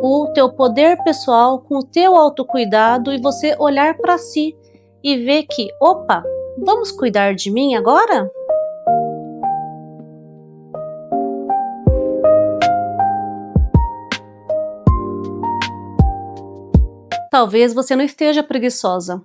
o teu poder pessoal com o teu autocuidado e você olhar para si e ver que, opa, vamos cuidar de mim agora? Talvez você não esteja preguiçosa.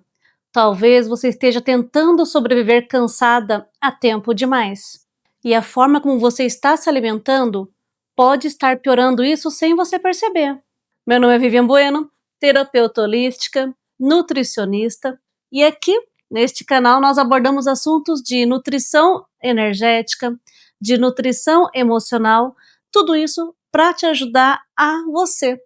Talvez você esteja tentando sobreviver cansada há tempo demais. E a forma como você está se alimentando pode estar piorando isso sem você perceber. Meu nome é Vivian Bueno, terapeuta holística, nutricionista, e aqui neste canal nós abordamos assuntos de nutrição energética, de nutrição emocional, tudo isso para te ajudar a você.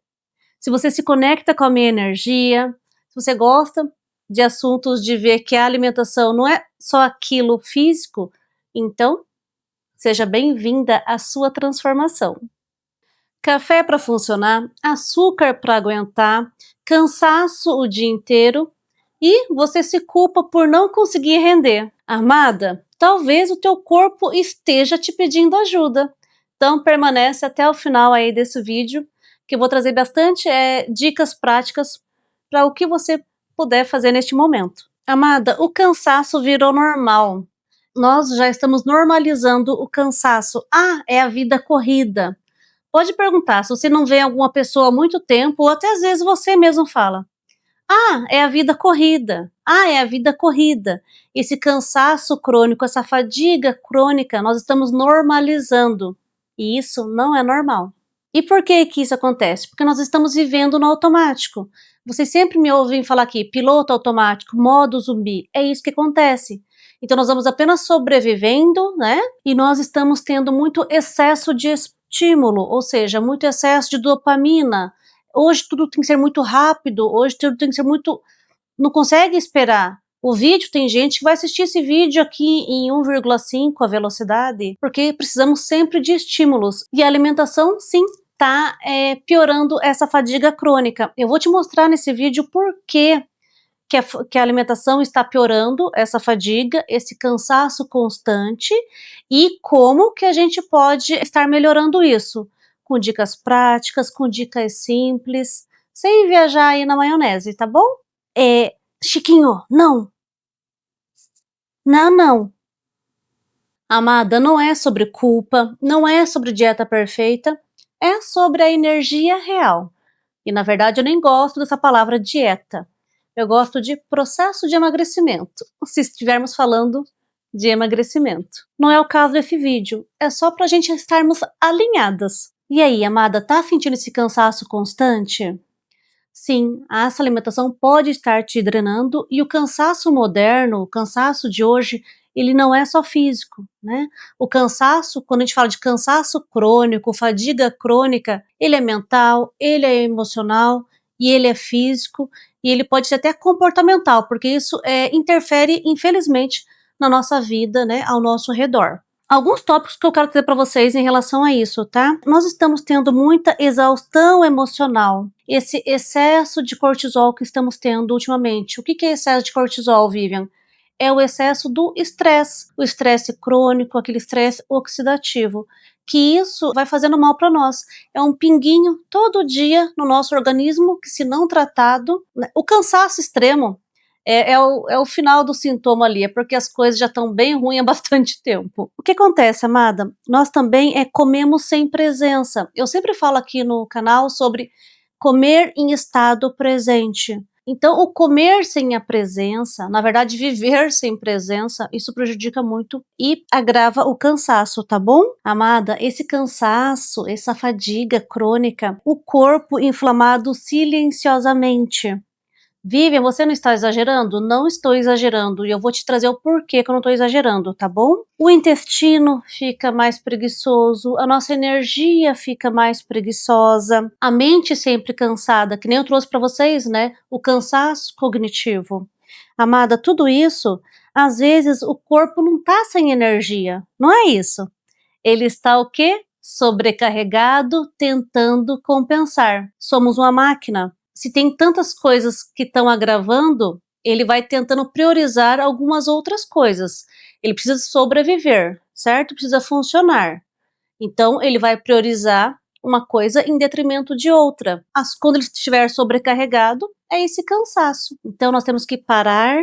Se você se conecta com a minha energia, se você gosta de assuntos de ver que a alimentação não é só aquilo físico, então seja bem-vinda à sua transformação. Café para funcionar, açúcar para aguentar, cansaço o dia inteiro e você se culpa por não conseguir render. Amada, talvez o teu corpo esteja te pedindo ajuda. Então permanece até o final aí desse vídeo, que eu vou trazer bastante dicas práticas para o que você puder fazer neste momento. Amada, o cansaço virou normal. Nós já estamos normalizando o cansaço. Ah, é a vida corrida. Pode perguntar se você não vê alguma pessoa há muito tempo, ou até às vezes você mesmo fala. Ah, é a vida corrida. Ah, é a vida corrida. Esse cansaço crônico, essa fadiga crônica, nós estamos normalizando. E isso não é normal. E por que que isso acontece? Porque nós estamos vivendo no automático. Vocês sempre me ouvem falar aqui, piloto automático, modo zumbi. É isso que acontece. Então nós vamos apenas sobrevivendo, né? E nós estamos tendo muito excesso de estímulo, ou seja, muito excesso de dopamina. Hoje tudo tem que ser muito rápido, hoje tudo tem que ser muito... Não consegue esperar. O vídeo, tem gente que vai assistir esse vídeo aqui em 1,5 a velocidade, porque precisamos sempre de estímulos. E a alimentação, sim, está piorando essa fadiga crônica. Eu vou te mostrar nesse vídeo por que a alimentação está piorando essa fadiga, esse cansaço constante, e como que a gente pode estar melhorando isso. Com dicas práticas, com dicas simples, sem viajar aí na maionese, tá bom? Chiquinho, não! Não, não! Amada, não é sobre culpa, não é sobre dieta perfeita, é sobre a energia real. E na verdade eu nem gosto dessa palavra dieta. Eu gosto de processo de emagrecimento, se estivermos falando de emagrecimento. Não é o caso desse vídeo, é só pra gente estarmos alinhadas. E aí, amada, tá sentindo esse cansaço constante? Sim, essa alimentação pode estar te drenando e o cansaço moderno, o cansaço de hoje, ele não é só físico, né? O cansaço, quando a gente fala de cansaço crônico, fadiga crônica, ele é mental, ele é emocional e ele é físico e ele pode ser até comportamental, porque isso interfere, infelizmente, na nossa vida, né, ao nosso redor. Alguns tópicos que eu quero dizer para vocês em relação a isso, tá? Nós estamos tendo muita exaustão emocional, esse excesso de cortisol que estamos tendo ultimamente. O que é excesso de cortisol, Vivian? É o excesso do estresse, o estresse crônico, aquele estresse oxidativo, que isso vai fazendo mal para nós. É um pinguinho todo dia no nosso organismo que, se não tratado, né? O cansaço extremo é o final do sintoma ali, é porque as coisas já estão bem ruins há bastante tempo. O que acontece, amada? Nós também comemos sem presença. Eu sempre falo aqui no canal sobre comer em estado presente. Então, o comer sem a presença, na verdade, viver sem presença, isso prejudica muito e agrava o cansaço, tá bom? Amada, esse cansaço, essa fadiga crônica, o corpo inflamado silenciosamente. Vivian, você não está exagerando? Não estou exagerando, e eu vou te trazer o porquê que eu não estou exagerando, tá bom? O intestino fica mais preguiçoso, a nossa energia fica mais preguiçosa, a mente sempre cansada, que nem eu trouxe para vocês, né? O cansaço cognitivo. Amada, tudo isso, às vezes o corpo não tá sem energia, não é isso? Ele está o quê? Sobrecarregado, tentando compensar. Somos uma máquina. Se tem tantas coisas que estão agravando, ele vai tentando priorizar algumas outras coisas. Ele precisa sobreviver, certo? Precisa funcionar. Então, ele vai priorizar uma coisa em detrimento de outra. Quando ele estiver sobrecarregado, é esse cansaço. Então nós temos que parar,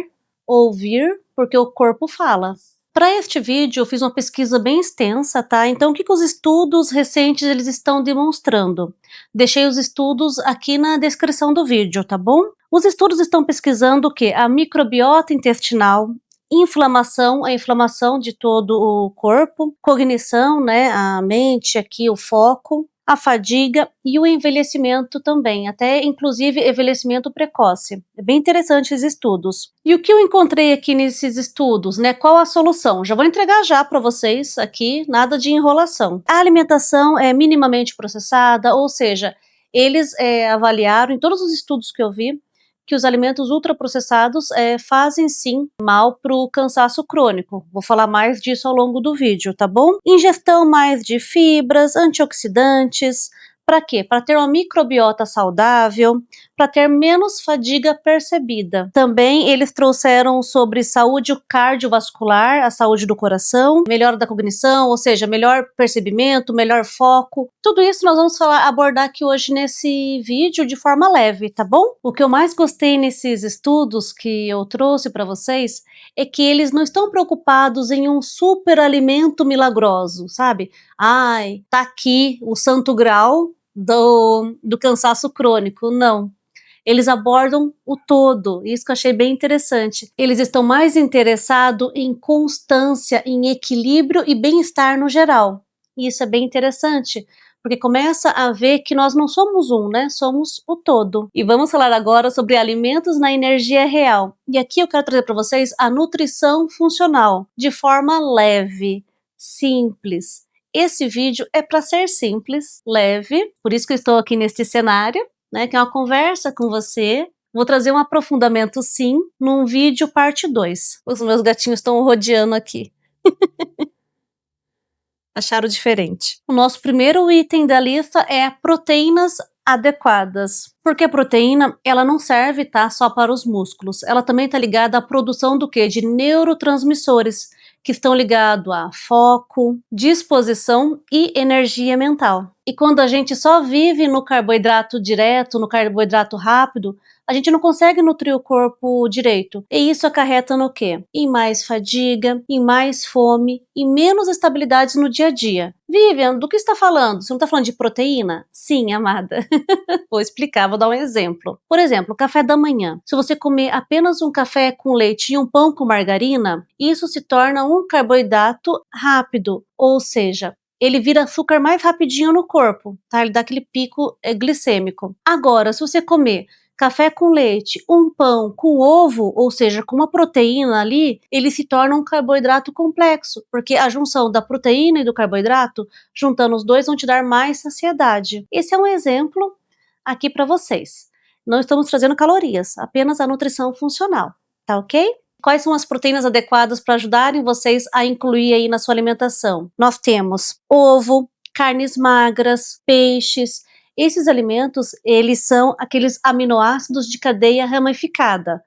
ouvir, porque o corpo fala. Para este vídeo eu fiz uma pesquisa bem extensa, tá? Então o que os estudos recentes eles estão demonstrando? Deixei os estudos aqui na descrição do vídeo, tá bom? Os estudos estão pesquisando o quê? A microbiota intestinal, inflamação, a inflamação de todo o corpo, cognição, né, a mente aqui, o foco, a fadiga e o envelhecimento também, até inclusive envelhecimento precoce. É bem interessante esses estudos. E o que eu encontrei aqui nesses estudos, né? Qual a solução? Já vou entregar já para vocês aqui, nada de enrolação. A alimentação é minimamente processada, ou seja, eles avaliaram em todos os estudos que eu vi que os alimentos ultraprocessados fazem sim mal para o cansaço crônico. Vou falar mais disso ao longo do vídeo, tá bom? Ingestão mais de fibras, antioxidantes. Para quê? Para ter uma microbiota saudável, para ter menos fadiga percebida. Também eles trouxeram sobre saúde cardiovascular, a saúde do coração, melhora da cognição, ou seja, melhor percebimento, melhor foco. Tudo isso nós vamos abordar aqui hoje nesse vídeo de forma leve, tá bom? O que eu mais gostei nesses estudos que eu trouxe para vocês é que eles não estão preocupados em um super alimento milagroso, sabe? Ai, tá aqui o santo grau do cansaço crônico. Não. Eles abordam o todo, isso que eu achei bem interessante. Eles estão mais interessados em constância, em equilíbrio e bem-estar no geral. E isso é bem interessante, porque começa a ver que nós não somos um, né? Somos o todo. E vamos falar agora sobre alimentos na energia real. E aqui eu quero trazer para vocês a nutrição funcional, de forma leve, simples. Esse vídeo é para ser simples, leve, por isso que eu estou aqui neste cenário, né, que é uma conversa com você. Vou trazer um aprofundamento sim, num vídeo parte 2. Os meus gatinhos estão rodeando aqui. Acharam diferente. O nosso primeiro item da lista é proteínas adequadas. Porque a proteína, ela não serve, tá, só para os músculos. Ela também está ligada à produção do quê? De neurotransmissores, que estão ligados a foco, disposição e energia mental. E quando a gente só vive no carboidrato direto, no carboidrato rápido, a gente não consegue nutrir o corpo direito. E isso acarreta no quê? Em mais fadiga, em mais fome e menos estabilidades no dia a dia. Vivian, do que está falando? Você não está falando de proteína? Sim, amada. Vou explicar, vou dar um exemplo. Por exemplo, café da manhã. Se você comer apenas um café com leite e um pão com margarina, isso se torna um carboidrato rápido, ou seja, ele vira açúcar mais rapidinho no corpo, tá? Ele dá aquele pico glicêmico. Agora, se você comer café com leite, um pão com ovo, ou seja, com uma proteína ali, ele se torna um carboidrato complexo, porque a junção da proteína e do carboidrato, juntando os dois, vão te dar mais saciedade. Esse é um exemplo aqui para vocês. Não estamos trazendo calorias, apenas a nutrição funcional, tá ok? Quais são as proteínas adequadas para ajudarem vocês a incluir aí na sua alimentação? Nós temos ovo, carnes magras, peixes. Esses alimentos, eles são aqueles aminoácidos de cadeia ramificada.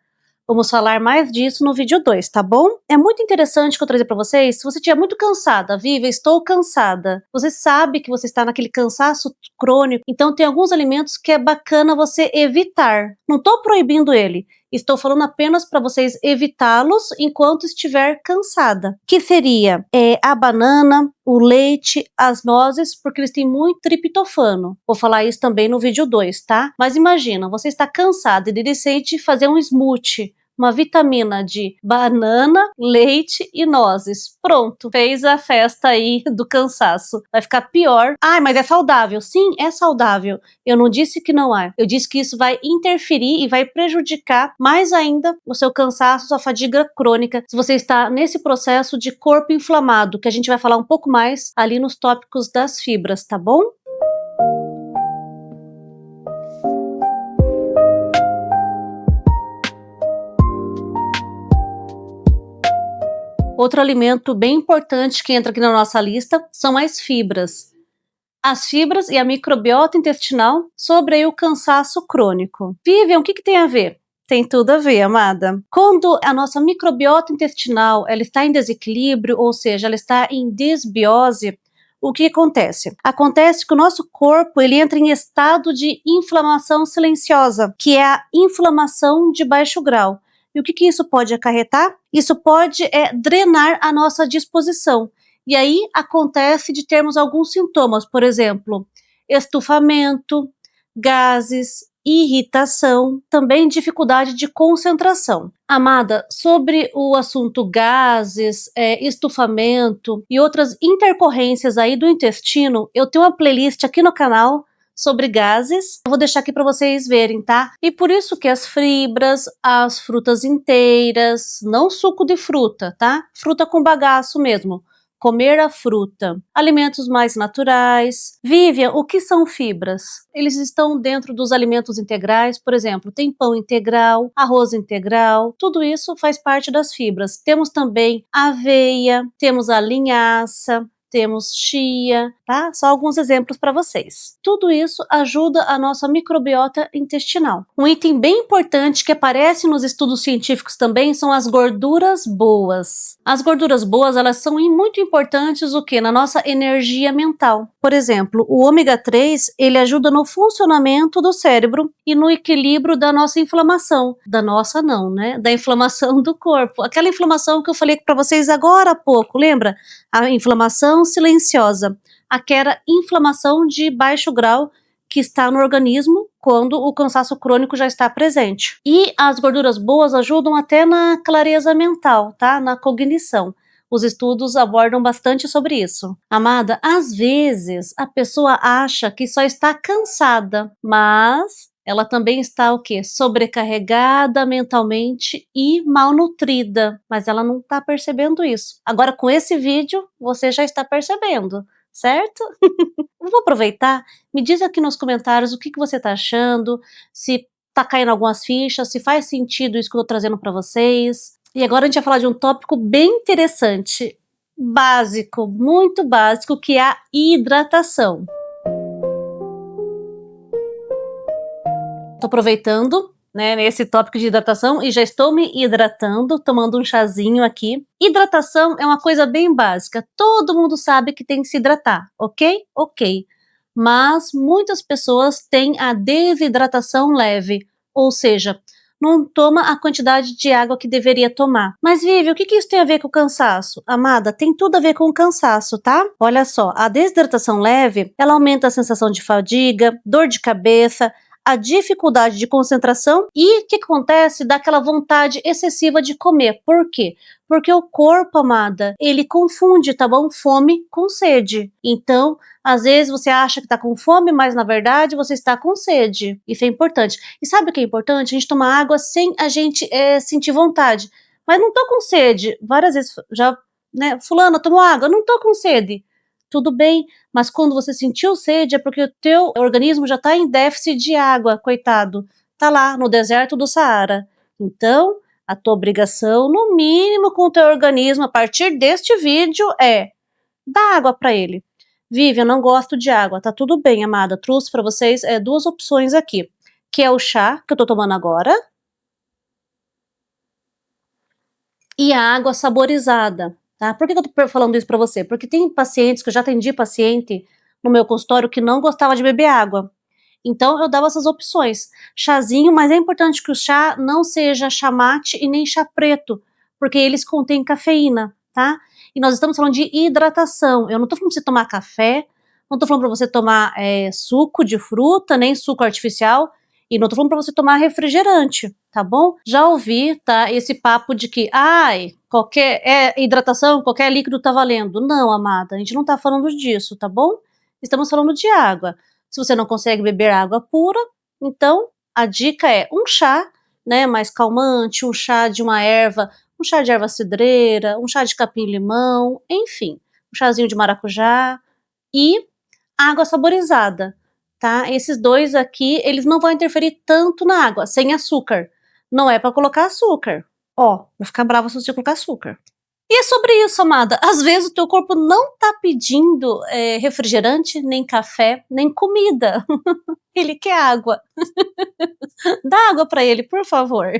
Vamos falar mais disso no vídeo 2, tá bom? É muito interessante que eu trazer para vocês, se você estiver muito cansada, Viva, estou cansada. Você sabe que você está naquele cansaço crônico, então tem alguns alimentos que é bacana você evitar. Não estou proibindo ele, estou falando apenas para vocês evitá-los enquanto estiver cansada. Que seria a banana, o leite, as nozes, porque eles têm muito triptofano. Vou falar isso também no vídeo 2, tá? Mas imagina, você está cansada e decide fazer um smoothie, uma vitamina de banana, leite e nozes. Pronto, fez a festa aí do cansaço. Vai ficar pior. Ah, mas é saudável. Sim, é saudável. Eu não disse que não é. Eu disse que isso vai interferir e vai prejudicar mais ainda o seu cansaço, sua fadiga crônica, se você está nesse processo de corpo inflamado, que a gente vai falar um pouco mais ali nos tópicos das fibras, tá bom? Outro alimento bem importante que entra aqui na nossa lista são as fibras. As fibras e a microbiota intestinal sobre aí o cansaço crônico. Vivian, o que tem a ver? Tem tudo a ver, amada. Quando a nossa microbiota intestinal ela está em desequilíbrio, ou seja, ela está em desbiose, o que acontece? Acontece que o nosso corpo ele entra em estado de inflamação silenciosa, que é a inflamação de baixo grau. E o que isso pode acarretar? Isso pode drenar a nossa disposição. E aí acontece de termos alguns sintomas, por exemplo, estufamento, gases, irritação, também dificuldade de concentração. Amada, sobre o assunto gases, estufamento e outras intercorrências aí do intestino, eu tenho uma playlist aqui no canal sobre gases, eu vou deixar aqui para vocês verem, tá? E por isso que as fibras, as frutas inteiras, não suco de fruta, tá? Fruta com bagaço mesmo. Comer a fruta, alimentos mais naturais. Vivian, o que são fibras? Eles estão dentro dos alimentos integrais, por exemplo, tem pão integral, arroz integral, tudo isso faz parte das fibras. Temos também aveia, temos a linhaça, temos chia, tá? Só alguns exemplos para vocês. Tudo isso ajuda a nossa microbiota intestinal. Um item bem importante que aparece nos estudos científicos também são as gorduras boas. As gorduras boas, elas são muito importantes o que? Na nossa energia mental. Por exemplo, o ômega 3, ele ajuda no funcionamento do cérebro e no equilíbrio da nossa inflamação. Da nossa não, né? Da inflamação do corpo. Aquela inflamação que eu falei para vocês agora há pouco, lembra? A inflamação silenciosa, aquela inflamação de baixo grau que está no organismo quando o cansaço crônico já está presente. E as gorduras boas ajudam até na clareza mental, tá? Na cognição. Os estudos abordam bastante sobre isso. Amada, às vezes a pessoa acha que só está cansada, mas ela também está o quê? Sobrecarregada mentalmente e malnutrida, mas ela não está percebendo isso. Agora com esse vídeo você já está percebendo, certo? Vou aproveitar, me diz aqui nos comentários o que você está achando, se tá caindo algumas fichas, se faz sentido isso que eu tô trazendo para vocês. E agora a gente vai falar de um tópico bem interessante, básico, muito básico, que é a hidratação. Tô aproveitando, né, nesse tópico de hidratação e já estou me hidratando, tomando um chazinho aqui. Hidratação é uma coisa bem básica, todo mundo sabe que tem que se hidratar, ok? Ok. Mas muitas pessoas têm a desidratação leve, ou seja, não toma a quantidade de água que deveria tomar. Mas Vivi, o que isso tem a ver com o cansaço? Amada, tem tudo a ver com o cansaço, tá? Olha só, a desidratação leve, ela aumenta a sensação de fadiga, dor de cabeça, a dificuldade de concentração e o que acontece? Dá aquela vontade excessiva de comer. Por quê? Porque o corpo, amada, ele confunde, tá bom? Fome com sede. Então, às vezes você acha que tá com fome, mas na verdade você está com sede. Isso é importante. E sabe o que é importante? A gente tomar água sem a gente sentir vontade. Mas não tô com sede. Várias vezes já, né? Fulana, tomou água? Não tô com sede. Tudo bem, mas quando você sentiu sede é porque o teu organismo já está em déficit de água, coitado. Tá lá no deserto do Saara. Então, a tua obrigação, no mínimo com o teu organismo, a partir deste vídeo, é dar água para ele. Vivi, eu não gosto de água. Tá tudo bem, amada. Trouxe para vocês duas opções aqui, que é o chá, que eu tô tomando agora, e a água saborizada. Tá? Por que eu tô falando isso para você? Porque tem pacientes, que eu já atendi paciente no meu consultório que não gostava de beber água. Então eu dava essas opções. Chazinho, mas é importante que o chá não seja chá mate e nem chá preto, porque eles contêm cafeína, tá? E nós estamos falando de hidratação. Eu não tô falando pra você tomar café, não tô falando pra você tomar suco de fruta, nem suco artificial, e não tô falando pra você tomar refrigerante, tá bom? Já ouvi, tá, esse papo de que, ai, qualquer hidratação, qualquer líquido tá valendo. Não, amada, a gente não tá falando disso, tá bom? Estamos falando de água. Se você não consegue beber água pura, então a dica é um chá, né, mais calmante, um chá de uma erva, um chá de erva cidreira, um chá de capim-limão, enfim, um chazinho de maracujá e água saborizada, tá? Esses dois aqui, eles não vão interferir tanto na água, sem açúcar. Não é para colocar açúcar. Ó, vou ficar brava se você colocar açúcar. E é sobre isso, amada. Às vezes o teu corpo não tá pedindo refrigerante, nem café, nem comida. Ele quer água. Dá água para ele, por favor.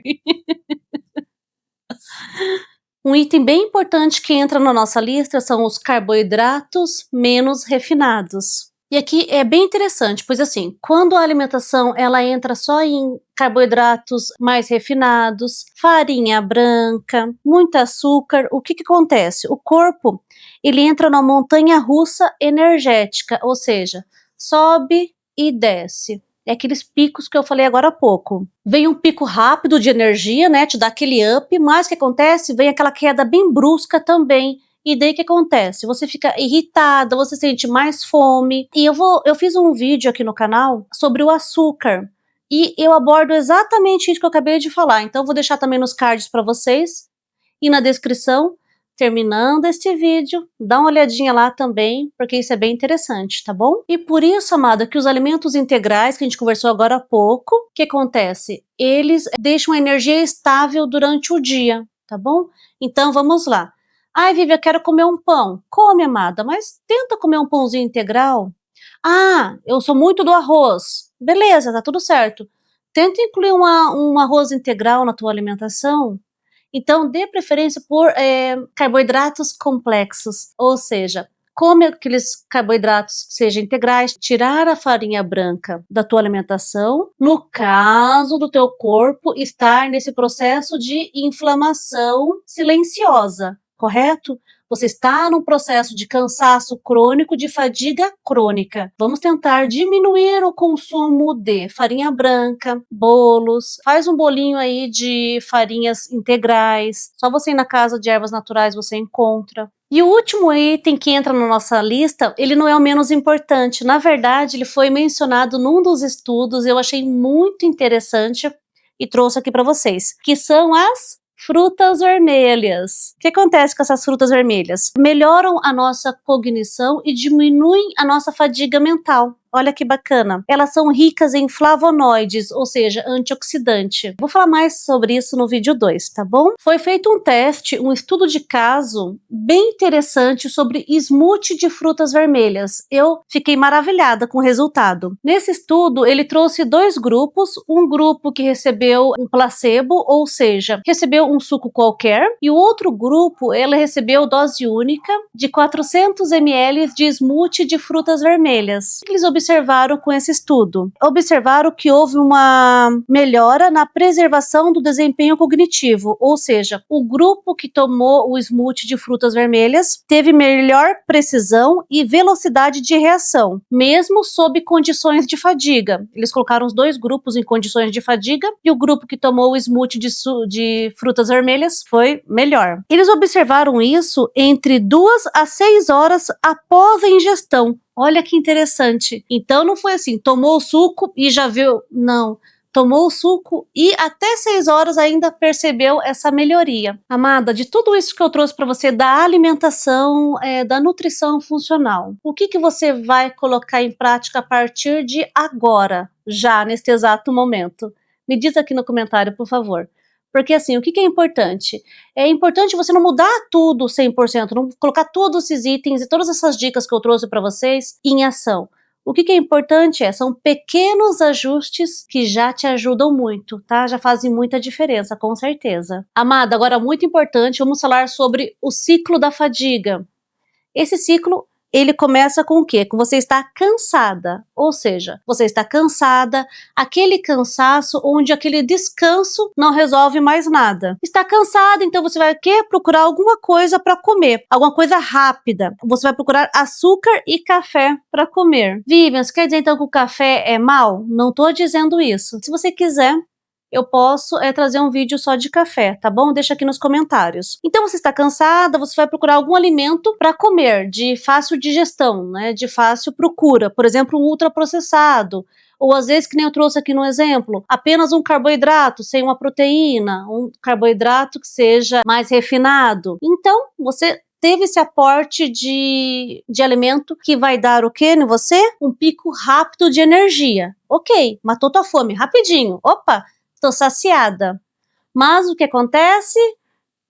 Um item bem importante que entra na nossa lista são os carboidratos menos refinados. E aqui é bem interessante, pois assim, quando a alimentação ela entra só em carboidratos mais refinados, farinha branca, muito açúcar, o que acontece? O corpo, ele entra na montanha-russa energética, ou seja, sobe e desce. É aqueles picos que eu falei agora há pouco. Vem um pico rápido de energia, né, te dá aquele up, mas o que acontece? Vem aquela queda bem brusca também. E daí o que acontece? Você fica irritada, você sente mais fome. E eu fiz um vídeo aqui no canal sobre o açúcar. E eu abordo exatamente isso que eu acabei de falar. Então eu vou deixar também nos cards para vocês e na descrição. Terminando este vídeo, dá uma olhadinha lá também, porque isso é bem interessante, tá bom? E por isso, amada, que os alimentos integrais, que a gente conversou agora há pouco, o que acontece? Eles deixam a energia estável durante o dia, tá bom? Então, vamos lá. Ai, Vivi, eu quero comer um pão. Come, amada, mas tenta comer um pãozinho integral. Ah, eu sou muito do arroz. Beleza, tá tudo certo. Tenta incluir um arroz integral na tua alimentação. Então, dê preferência por carboidratos complexos, ou seja, come aqueles carboidratos que sejam integrais, tirar a farinha branca da tua alimentação, no caso do teu corpo estar nesse processo de inflamação silenciosa, correto? Você está num processo de cansaço crônico, de fadiga crônica. Vamos tentar diminuir o consumo de farinha branca, bolos, faz um bolinho aí de farinhas integrais. Só você ir na casa de ervas naturais você encontra. E o último item que entra na nossa lista, ele não é o menos importante. Na verdade, ele foi mencionado num dos estudos, eu achei muito interessante e trouxe aqui para vocês, que são as frutas vermelhas. O que acontece com essas frutas vermelhas? Melhoram a nossa cognição e diminuem a nossa fadiga mental. Olha que bacana. Elas são ricas em flavonoides, ou seja, antioxidante. Vou falar mais sobre isso no vídeo 2, tá bom? Foi feito um teste, um estudo de caso bem interessante sobre smoothie de frutas vermelhas. Eu fiquei maravilhada com o resultado. Nesse estudo, ele trouxe dois grupos, um grupo que recebeu um placebo, ou seja, recebeu um suco qualquer, e o outro grupo, ele recebeu dose única de 400 ml de smoothie de frutas vermelhas. O que eles observaram com esse estudo? Observaram que houve uma melhora na preservação do desempenho cognitivo, ou seja, o grupo que tomou o smoothie de frutas vermelhas teve melhor precisão e velocidade de reação, mesmo sob condições de fadiga. Eles colocaram os dois grupos em condições de fadiga e o grupo que tomou o smoothie de frutas vermelhas foi melhor. Eles observaram isso entre 2 a 6 horas após a ingestão. Olha que interessante. Então não foi assim, tomou o suco e já viu. Não. Tomou o suco e até 6 horas ainda percebeu essa melhoria. Amada, de tudo isso que eu trouxe para você da alimentação, da nutrição funcional, o que você vai colocar em prática a partir de agora, já neste exato momento? Me diz aqui no comentário, por favor. Porque assim, o que é importante? É importante você não mudar tudo 100%, não colocar todos esses itens e todas essas dicas que eu trouxe para vocês em ação. O que é importante são pequenos ajustes que já te ajudam muito, tá? Já fazem muita diferença, com certeza. Amada, agora muito importante, vamos falar sobre o ciclo da fadiga. Esse ciclo, ele começa com o quê? Com você estar cansada, ou seja, você está cansada, aquele cansaço onde aquele descanso não resolve mais nada. Está cansada, então você vai procurar alguma coisa para comer, alguma coisa rápida. Você vai procurar açúcar e café para comer. Vivian, você quer dizer então que o café é mal? Não estou dizendo isso. Se você quiser, eu posso trazer um vídeo só de café, tá bom? Deixa aqui nos comentários. Então você está cansada, você vai procurar algum alimento para comer, de fácil digestão, né? De fácil procura. Por exemplo, um ultraprocessado. Ou às vezes, que nem eu trouxe aqui no exemplo, apenas um carboidrato sem uma proteína, um carboidrato que seja mais refinado. Então, você teve esse aporte de alimento que vai dar o quê em você? Um pico rápido de energia. Ok, matou tua fome, rapidinho. Opa! Estou saciada. Mas o que acontece?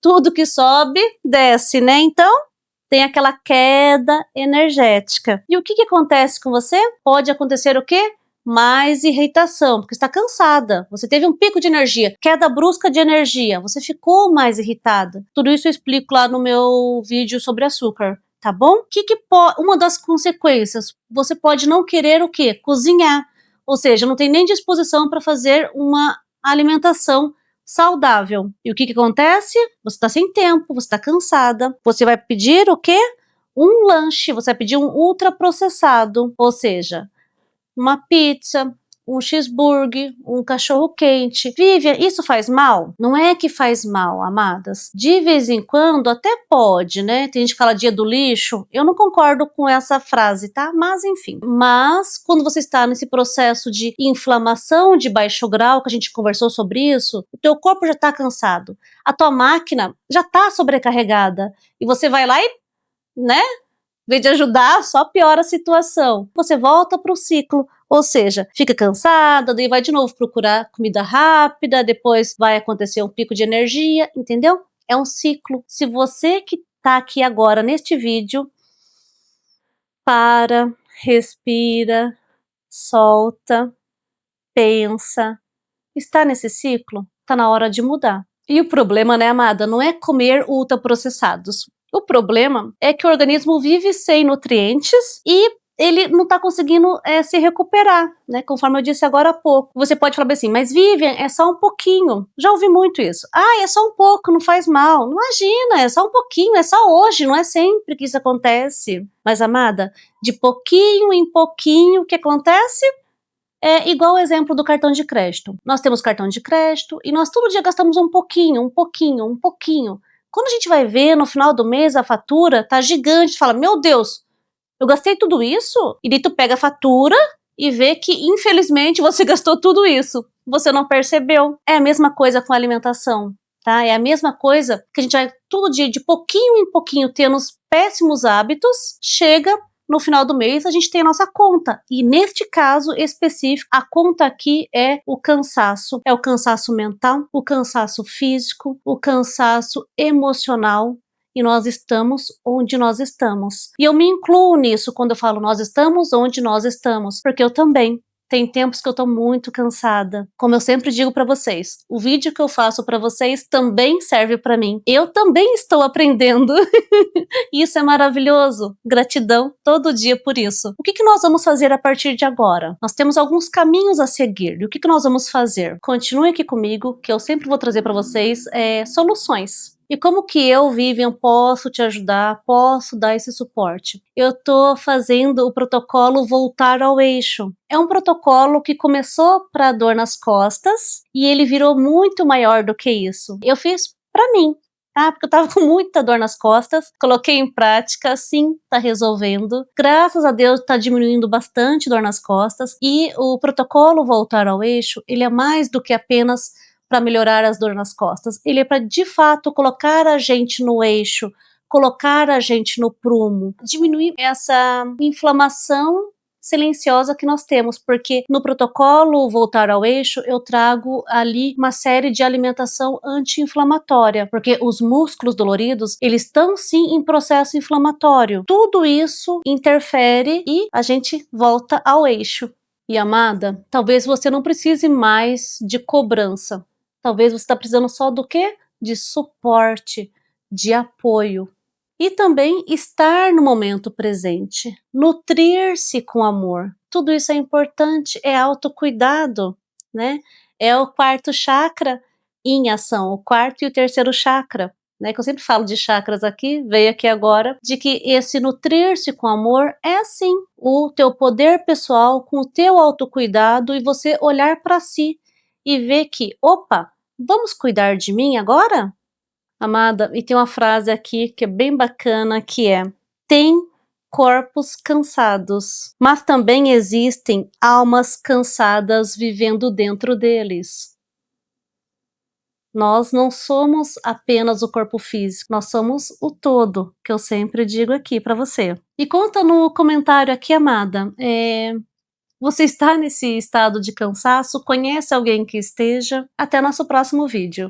Tudo que sobe, desce, né? Então, tem aquela queda energética. E o que acontece com você? Pode acontecer o quê? mais irritação, porque está cansada, você teve um pico de energia, queda brusca de energia, você ficou mais irritada. Tudo isso eu explico lá no meu vídeo sobre açúcar, tá bom? Uma das consequências, você pode não querer o quê? Cozinhar, ou seja, não tem nem disposição para fazer uma alimentação saudável. E o que acontece? Você está sem tempo, você está cansada, você vai pedir o quê? Um lanche, você vai pedir um ultraprocessado, ou seja, uma pizza, um cheeseburger, um cachorro quente. Vivian, isso faz mal? Não é que faz mal, amadas. De vez em quando até pode, né? Tem gente que fala dia do lixo. Eu não concordo com essa frase, tá? Mas enfim. Mas quando você está nesse processo de inflamação de baixo grau, que a gente conversou sobre isso, o teu corpo já está cansado. A tua máquina já está sobrecarregada. E você vai lá e, né? Em vez de ajudar, só piora a situação. Você volta para o ciclo, ou seja, fica cansada, daí vai de novo procurar comida rápida, depois vai acontecer um pico de energia, entendeu? É um ciclo. Se você que está aqui agora neste vídeo, para, respira, solta, pensa, está nesse ciclo, está na hora de mudar. E o problema, né, amada, não é comer ultraprocessados. O problema é que o organismo vive sem nutrientes e ele não está conseguindo se recuperar, né? Conforme eu disse agora há pouco. Você pode falar assim, mas Vivian, é só um pouquinho. Já ouvi muito isso. Ah, é só um pouco, não faz mal. Não, imagina, é só um pouquinho, é só hoje, não é sempre que isso acontece. Mas, amada, de pouquinho em pouquinho, o que acontece? É igual o exemplo do cartão de crédito. Nós temos cartão de crédito e nós todo dia gastamos um pouquinho, um pouquinho, um pouquinho. Quando a gente vai ver no final do mês a fatura tá gigante, fala, meu Deus, eu gastei tudo isso? E daí tu pega a fatura e vê que infelizmente você gastou tudo isso. Você não percebeu. É a mesma coisa com a alimentação, tá? É a mesma coisa que a gente vai todo dia de pouquinho em pouquinho tendo os péssimos hábitos, chega no final do mês a gente tem a nossa conta. E neste caso específico, a conta aqui é o cansaço. É o cansaço mental, o cansaço físico, o cansaço emocional. E nós estamos onde nós estamos. E eu me incluo nisso quando eu falo nós estamos onde nós estamos. Porque eu também. Tem tempos que eu tô muito cansada. Como eu sempre digo pra vocês, o vídeo que eu faço pra vocês também serve pra mim. Eu também estou aprendendo. Isso é maravilhoso. Gratidão todo dia por isso. O que nós vamos fazer a partir de agora? Nós temos alguns caminhos a seguir. E o que nós vamos fazer? Continue aqui comigo, que eu sempre vou trazer pra vocês soluções. E como que eu, Vivian, posso te ajudar, posso dar esse suporte? Eu tô fazendo o protocolo Voltar ao Eixo. É um protocolo que começou para dor nas costas e ele virou muito maior do que isso. Eu fiz para mim, tá? Porque eu tava com muita dor nas costas, coloquei em prática, sim, tá resolvendo. Graças a Deus tá diminuindo bastante dor nas costas e o protocolo Voltar ao Eixo, ele é mais do que apenas para melhorar as dores nas costas. Ele é para, de fato, colocar a gente no eixo, colocar a gente no prumo, diminuir essa inflamação silenciosa que nós temos, porque no protocolo Voltar ao Eixo eu trago ali uma série de alimentação anti-inflamatória, porque os músculos doloridos, eles estão sim em processo inflamatório. Tudo isso interfere e a gente volta ao eixo. E amada, talvez você não precise mais de cobrança. Talvez você está precisando só do quê? De suporte, de apoio. E também estar no momento presente, nutrir-se com amor. Tudo isso é importante, é autocuidado, né? É o quarto chakra em ação, o quarto e o terceiro chakra, né? Que eu sempre falo de chakras aqui, veio aqui agora, de que esse nutrir-se com amor é assim, o teu poder pessoal com o teu autocuidado e você olhar para si e ver que, opa, vamos cuidar de mim agora? Amada, e tem uma frase aqui que é bem bacana, que é: tem corpos cansados, mas também existem almas cansadas vivendo dentro deles. Nós não somos apenas o corpo físico, nós somos o todo, que eu sempre digo aqui para você. E conta no comentário aqui, amada, você está nesse estado de cansaço? Conhece alguém que esteja? Até nosso próximo vídeo.